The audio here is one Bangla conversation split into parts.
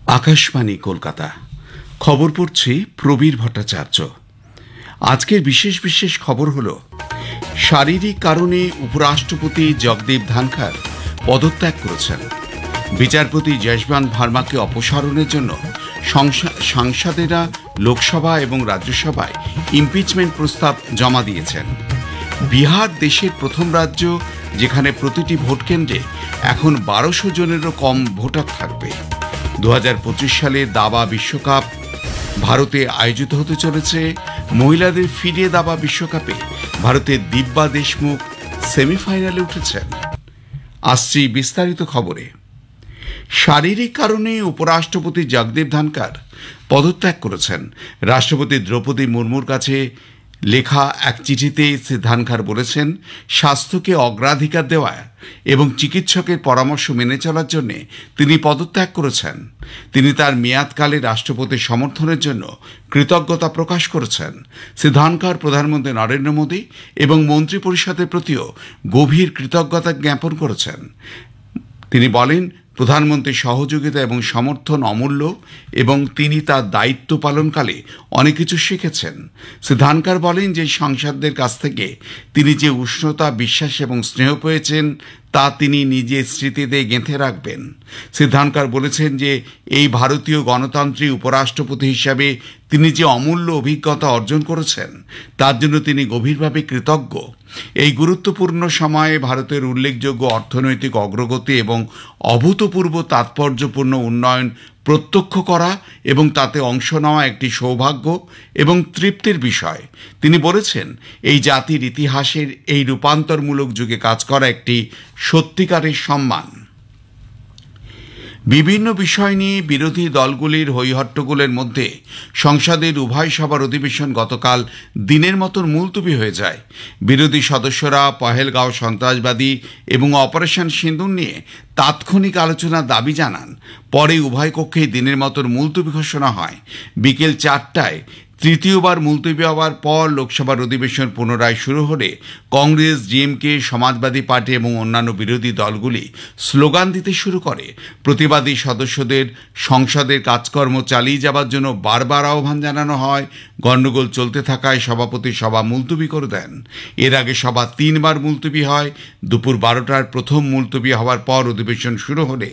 আকাশবাণী কলকাতা। খবর পড়ছি প্রবীর ভট্টাচার্য। আজকের বিশেষ খবর হল, শারীরিক কারণে উপরাষ্ট্রপতি জগদীপ ধনখড় পদত্যাগ করেছেন। বিচারপতি যশবন্ত ভার্মাকে অপসারণের জন্য সাংসদেরা লোকসভা এবং রাজ্যসভায় ইমপিচমেন্ট প্রস্তাব জমা দিয়েছেন। বিহার দেশের প্রথম রাজ্য যেখানে প্রতিটি ভোট কেন্দ্রে এখন 1200 জনেরও কম ভোটার থাকবে। 2025 সালে দাবা বিশ্বকাপ ভারতে আয়োজিত হতে চলেছে। মহিলাদের ফিডে দাবা বিশ্বকাপে ভারতের দিব্যা দেশমুখ সেমিফাইনালে উঠেছেন। আসছি বিস্তারিত খবরে। শারীরিক কারণে উপরাষ্ট্রপতি জগদীপ ধনখড় পদত্যাগ করেছেন। রাষ্ট্রপতি দ্রৌপদী মুর্মুর কাছে লেখা এক চিঠিতে শ্রী ধনখড় বলেছেন, স্বাস্থ্যকে অগ্রাধিকার দেওয়া এবং চিকিৎসকের পরামর্শ মেনে চলার জন্য তিনি পদত্যাগ করেছেন। তিনি তার মেয়াদকালে রাষ্ট্রপতির সমর্থনের জন্য কৃতজ্ঞতা প্রকাশ করেছেন। শ্রী ধনখড় প্রধানমন্ত্রী নরেন্দ্র মোদী এবং মন্ত্রিপরিষদের প্রতিও গভীর কৃতজ্ঞতা জ্ঞাপন করেছেন। তিনি বলেন, প্রধানমন্ত্রীর সহযোগিতা এবং সমর্থন অমূল্য এবং তিনি তার দায়িত্ব পালনকালে অনেক কিছু শিখেছেন। শ্রী ধনখড় বলেন যে সাংসদদের কাছ থেকে তিনি যে উষ্ণতা, বিশ্বাস এবং স্নেহ পেয়েছেন তা তিনি নিজের স্মৃতিতে গেঁথে রাখবেন। শ্রী ধনখড় বলেছেন যে এই ভারতীয় গণতান্ত্রিক উপরাষ্ট্রপতি হিসাবে তিনি যে অমূল্য অভিজ্ঞতা অর্জন করেছেন তার জন্য তিনি গভীরভাবে কৃতজ্ঞ। এই গুরুত্বপূর্ণ সময়ে ভারতের উল্লেখযোগ্য অর্থনৈতিক অগ্রগতি এবং অভূতপূর্ব তাৎপর্যপূর্ণ উন্নয়ন প্রত্যক্ষ করা এবং তাতে অংশ নেওয়া একটি সৌভাগ্য এবং তৃপ্তির বিষয়। তিনি বলেছেন, এই জাতির ইতিহাসের এই রূপান্তরমূলক যুগে কাজ করা একটি সত্যিকারের সম্মান। বিভিন্ন বিষয় নিয়ে বিরোধী দলগুলির হইহট্টগোলের মধ্যে সংসদের উভয় সভার অধিবেশন গতকাল দিনের মতন মুলতবি হয়ে যায়। বিরোধী সদস্যরা পহেলগাঁও সন্ত্রাসবাদী এবং অপারেশন সিঁদুর নিয়ে তাৎক্ষণিক আলোচনার দাবি জানান। পরে উভয় কক্ষেই দিনের মতন মুলতবি ঘোষণা হয়। বিকেল 4টায় তৃতীয়বার মুলতবি হওয়ার পর লোকসভার অধিবেশন পুনরায় শুরু হলে কংগ্রেস, ডিএমকে, সমাজবাদী পার্টি এবং অন্যান্য বিরোধী দলগুলি স্লোগান দিতে শুরু করে। প্রতিবাদী সদস্যদের সংসদের কাজকর্ম চালিয়ে যাবার জন্য বারবার আহ্বান জানানো হয়। গণ্ডগোল চলতে থাকায় সভাপতি সভা মুলতবি করে দেন। এর আগে সভা 3বার মুলতবি হয়। দুপুর 12টার প্রথম মুলতবি হওয়ার পর অধিবেশন শুরু হলে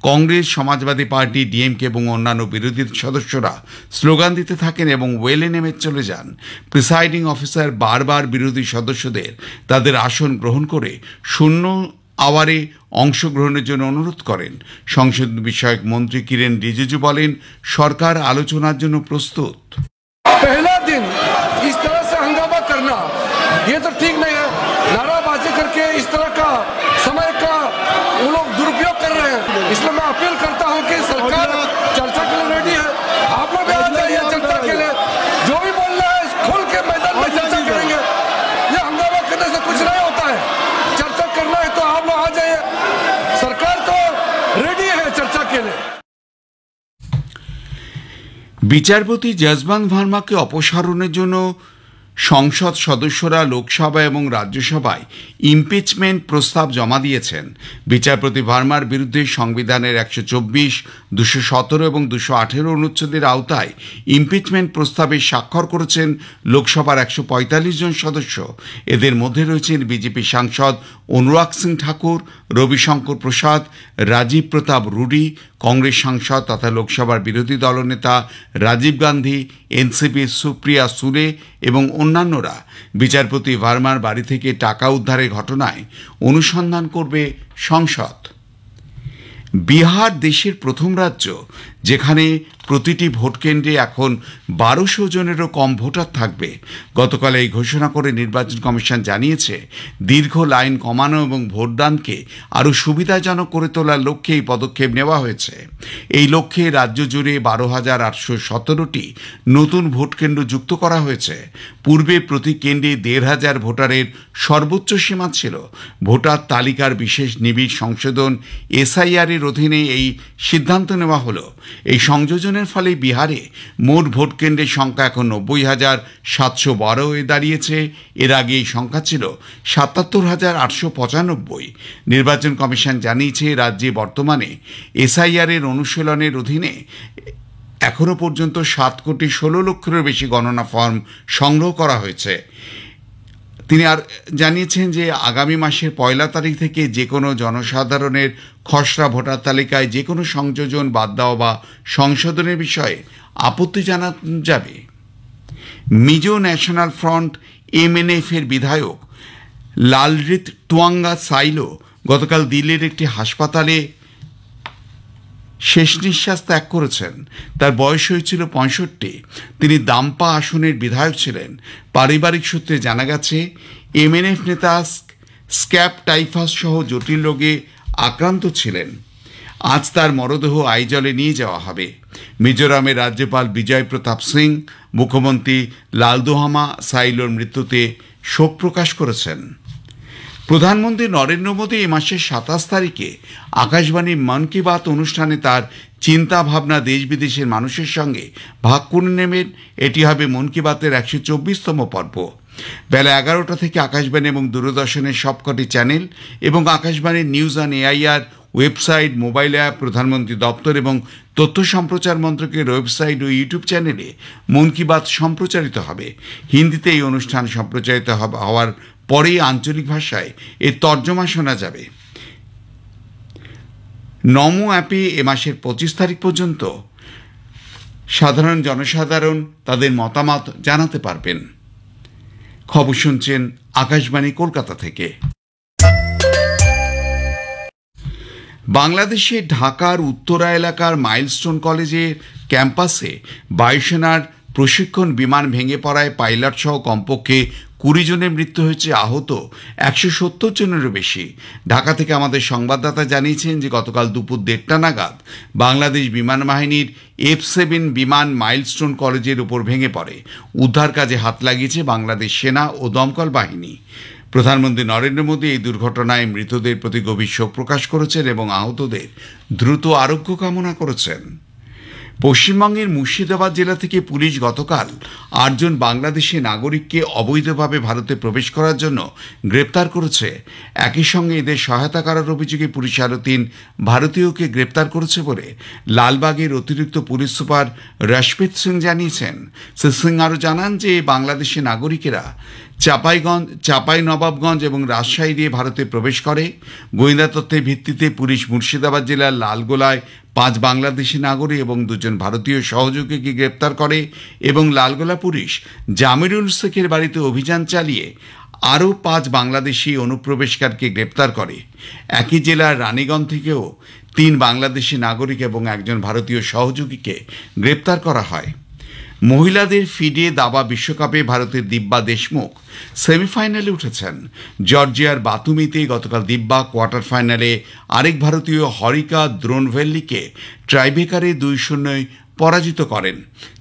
কংগ্রেস, সমাজবাদী পার্টি, ডিএমকে এবং অন্যান্য বিরোধী সদস্যরা স্লোগান দিতে থাকেন এবং ওয়েলে নেমে চলে যান। প্রিসাইডিং অফিসার বারবার বিরোধী সদস্যদের তাদের আসন গ্রহণ করে শূন্য আওয়ারে অংশগ্রহণের জন্য অনুরোধ করেন। সংসদ বিষয়ক মন্ত্রী কিরেন রিজিজু বলেন, সরকার আলোচনার জন্য প্রস্তুত। पहला दिन इस तरह से हंगामा करना ये तो ठीक नहीं है। नाराबाजी करके इस तरह का समय का वो लोग दुरुपयोग कर रहे हैं। इसलिए मैं अपील करता हूं कि सरकार चर्चा के लिए रेडी है। आप लोग आ जाइए चर्चा के लिए। जो भी बोलना है खोल के मैदान में चर्चा करेंगे। ये हंगामा करने से कुछ नहीं होता है। चर्चा करना है तो आप लोग आ जाइए। सरकार तो रेडी है चर्चा के लिए। বিচারপতি যশবন্ত ভার্মাকে অপসারণের জন্য সংসদ সদস্যরা লোকসভা এবং রাজ্যসভায় ইমপিচমেন্ট প্রস্তাব জমা দিয়েছেন। বিচারপতি ভার্মার বিরুদ্ধে সংবিধানের 124, 217 এবং 218 অনুচ্ছেদের আওতায় ইমপিচমেন্ট প্রস্তাবে স্বাক্ষর করেছেন লোকসভার 145 জন সদস্য। এদের মধ্যে রয়েছেন বিজেপি সাংসদ অনুরাগ সিং ঠাকুর, রবিশঙ্কর প্রসাদ, রাজীব প্রতাপ রুডি, কংগ্রেস সাংসদ তথা লোকসভার বিরোধী দলনেতা রাজীব গান্ধী, এনসিপির সুপ্রিয়া সুলে এবং অন্যান্যরা। বিচারপতি ভার্মার বাড়ি থেকে টাকা উদ্ধারের ঘটনায় অনুসন্ধান করবে সংসদ। বিহার দেশের প্রথম রাজ্য যেখানে প্রতিটি ভোট কেন্দ্রে এখন 1200 জনেরও কম ভোটার থাকবে। গতকাল এই ঘোষণা করে নির্বাচন কমিশন জানিয়েছে, দীর্ঘ লাইন কমানো এবং ভোটদানকে আরও সুবিধাজনক করে তোলার লক্ষ্যে এই পদক্ষেপ নেওয়া হয়েছে। এই লক্ষ্যে রাজ্য জুড়ে 12,817টি নতুন ভোট কেন্দ্র যুক্ত করা হয়েছে। পূর্বে প্রতি কেন্দ্রে 1,500 ভোটারের সর্বোচ্চ সীমা ছিল। ভোটার তালিকার বিশেষ নিবিড় সংশোধন এসআইআর এর অধীনে এই সিদ্ধান্ত নেওয়া হলো। এই সংযোজন নির্বাচনের ফলে বিহারে মোট ভোট কেন্দ্রের সংখ্যা এখন 90,712 হয়ে দাঁড়িয়েছে। এর আগে এই সংখ্যা ছিল 77,895। নির্বাচন কমিশন জানিয়েছে রাজ্যে বর্তমানে এসআইআর এর অনুশীলনের অধীনে এখনো পর্যন্ত 7,16,00,000-এর বেশি গণনা ফর্ম সংগ্রহ করা হয়েছে। তিনি আর জানিয়েছেন যে আগামী মাসের 1 তারিখ থেকে যে কোনো জনসাধারণের খসড়া ভোটার তালিকায় যে কোনো সংযোজন বাদ দেওয়া বা সংশোধনের বিষয়ে আপত্তি জানানো যাবে। মিজো ন্যাশনাল ফ্রন্ট MNF এর বিধায়ক লালরিত টুয়াঙ্গা সাইলো গতকাল দিল্লির একটি হাসপাতালে শেষ নিঃশ্বাস ত্যাগ করেছেন। তার বয়স হয়েছিল 65। তিনি দাম্পা আসনের বিধায়ক ছিলেন। পারিবারিক সূত্রে জানা গেছে MNF নেতা স্ক্যাব টাইফাস সহ জটিল রোগে আক্রান্ত ছিলেন। আজ তার মরদেহ আইজলে নিয়ে যাওয়া হবে। মিজোরামের রাজ্যপাল বিজয় প্রতাপ সিং, মুখ্যমন্ত্রী লালদোহামা সাইলোর মৃত্যুতে শোক প্রকাশ করেছেন। প্রধানমন্ত্রী নরেন্দ্র মোদী এই মাসের 27 তারিখে আকাশবাণীর মন কি বাত অনুষ্ঠানে তার চিন্তা ভাবনা দেশ বিদেশের মানুষের সঙ্গে ভাগ করে নেবেন। এটি হবে মন কি বাতের 124তম পর্ব। বেলা 11টা থেকে আকাশবাণী এবং দূরদর্শনের সবকটি চ্যানেল এবং আকাশবাণীর news on AIR website, mobile app, প্রধানমন্ত্রী দপ্তর এবং তথ্য সম্প্রচার মন্ত্রকের ওয়েবসাইট ও ইউটিউব চ্যানেলে মন কি বাত সম্প্রচারিত হবে। হিন্দিতে এই অনুষ্ঠান সম্প্রচারিত হওয়ার পরেই আঞ্চলিক ভাষায় এর তর্জমা শোনা যাবে। নমো অ্যাপে এ মাসের 25 তারিখ পর্যন্ত সাধারণ জনসাধারণ তাদের মতামত জানাতে পারবেন। খবর শুনছেন আকাশবাণী কলকাতা থেকে। বাংলাদেশে ঢাকার উত্তরা এলাকার মাইলস্টোন কলেজের ক্যাম্পাসে বায়ুসেনার প্রশিক্ষণ বিমান ভেঙে পড়ায় পাইলট সহ কমপক্ষে 20 জনের মৃত্যু হয়েছে, আহত 170 জনেরও বেশি। ঢাকা থেকে আমাদের সংবাদদাতা জানিয়েছেন যে গতকাল দুপুর 1:30 নাগাদ বাংলাদেশ বিমান বাহিনীর F-7 বিমান মাইলস্টোন কলেজের উপর ভেঙে পড়ে। উদ্ধার কাজে হাত লাগিয়েছে বাংলাদেশ সেনা ও দমকল বাহিনী। প্রধানমন্ত্রী নরেন্দ্র মোদী এই দুর্ঘটনায় মৃতদের প্রতি গভীর শোক প্রকাশ করেছেন এবং আহতদের দ্রুত আরোগ্য কামনা করেছেন। পশ্চিমবঙ্গের মুর্শিদাবাদ জেলা থেকে পুলিশ গতকাল 8 জন বাংলাদেশি নাগরিককে অবৈধভাবে ভারতে প্রবেশ করার জন্য গ্রেপ্তার করেছে। একই সঙ্গে এদের সহায়তা করার অভিযোগে পুলিশ আরও 3 ভারতীয়কে গ্রেপ্তার করেছে বলে লালবাগের অতিরিক্ত পুলিশ সুপার রশপ্রীত সিং জানিয়েছেন। শ্রী সিং আরও জানান যে বাংলাদেশি নাগরিকেরা চাঁপাইনবাবগঞ্জ এবং রাজশাহী দিয়ে ভারতে প্রবেশ করে। গোয়েন্দা তথ্যের ভিত্তিতে পুলিশ মুর্শিদাবাদ জেলার লালগোলায় 5 বাংলাদেশি নাগরিক এবং 2 জন ভারতীয় সহযোগীকে গ্রেপ্তার করে এবং লালগোলা পুলিশ জামিরুল শেখের বাড়িতে অভিযান চালিয়ে আরও 5 বাংলাদেশি অনুপ্রবেশকারীকে গ্রেপ্তার করে। একই জেলার রানীগঞ্জ থেকেও 3 বাংলাদেশি নাগরিক এবং 1 জন ভারতীয় সহযোগীকে গ্রেপ্তার করা হয়। মহিলাদের ফিডে দাবা বিশ্বকাপে ভারতের দিব্যা দেশমুখ সেমিফাইনালে উঠেছেন। জর্জিয়ার বাতুমিতে গতকাল দিব্যা কোয়ার্টার ফাইনালে আরেক ভারতীয় হরিকা দ্রোনভেল্লিকে ট্রাইব্রেকারে 2-0 পরাজিত করেন।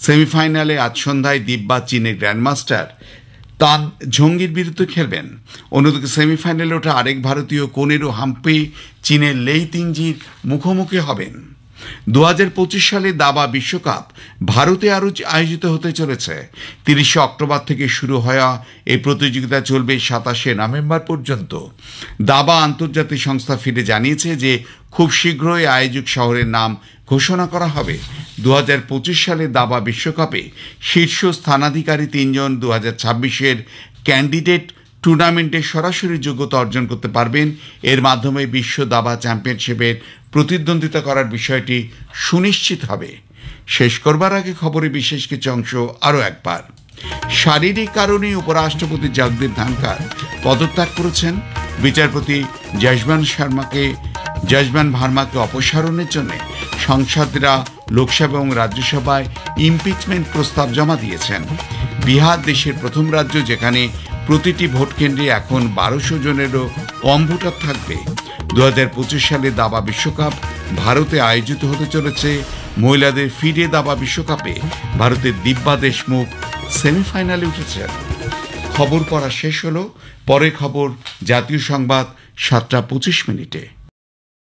সেমিফাইনালে আজ সন্ধ্যায় দিব্যা চীনের গ্র্যান্ডমাস্টার তান ঝঙ্গির বিরুদ্ধে খেলবেন। অন্যদিকে সেমিফাইনালে ওঠা আরেক ভারতীয় কোনেরু হাম্পি চীনের লেই তিংজির মুখোমুখি হবেন। 2025 সালে দাবা বিশ্বকাপ ভারতে আরও আয়োজিত হতে চলেছে। 30 অক্টোবর থেকে শুরু হওয়া এই প্রতিযোগিতা চলবে 27 নভেম্বর পর্যন্ত। দাবা আন্তর্জাতিক সংস্থা ফিডে জানিয়েছে যে খুব শীঘ্রই আয়োজক শহরের নাম ঘোষণা করা হবে। 2025 সালে দাবা বিশ্বকাপে শীর্ষ স্থানাধিকারী 3 জন 2026-এর ক্যান্ডিডেট টুর্নামেন্টে সরাসরি যোগ্যতা অর্জন করতে পারবেন। এর মাধ্যমে বিশ্ব দাবা চ্যাম্পিয়নশিপের প্রতিদ্বন্দ্বিতা করার বিষয়টি সুনিশ্চিত হবে। শেষ করবার আগে খবরে বিশেষ কিছু অংশ আরও একবার। শারীরিক কারণে উপরাষ্ট্রপতি জগদীপ ধনখড় পদত্যাগ করেছেন। বিচারপতি যশবন্ত ভার্মাকে অপসারণের জন্য সংসদরা লোকসভা এবং রাজ্যসভায় ইমপিচমেন্ট প্রস্তাব জমা দিয়েছেন। বিহার দেশের প্রথম রাজ্য যেখানে প্রতিটি ভোট কেন্দ্রে এখন 1200 জনেরও কম ভোটার থাকবে। 2025 সালে দাবা বিশ্বকাপ ভারতে আয়োজিত হতে চলেছে। মহিলাদের ফিডে দাবা বিশ্বকাপে ভারতের দিব্যা দেশমুখ সেমিফাইনালে উঠেছেন। খবর পড়া শেষ হলো। পরে খবর জাতীয় সংবাদ 7টা 25 মিনিটে।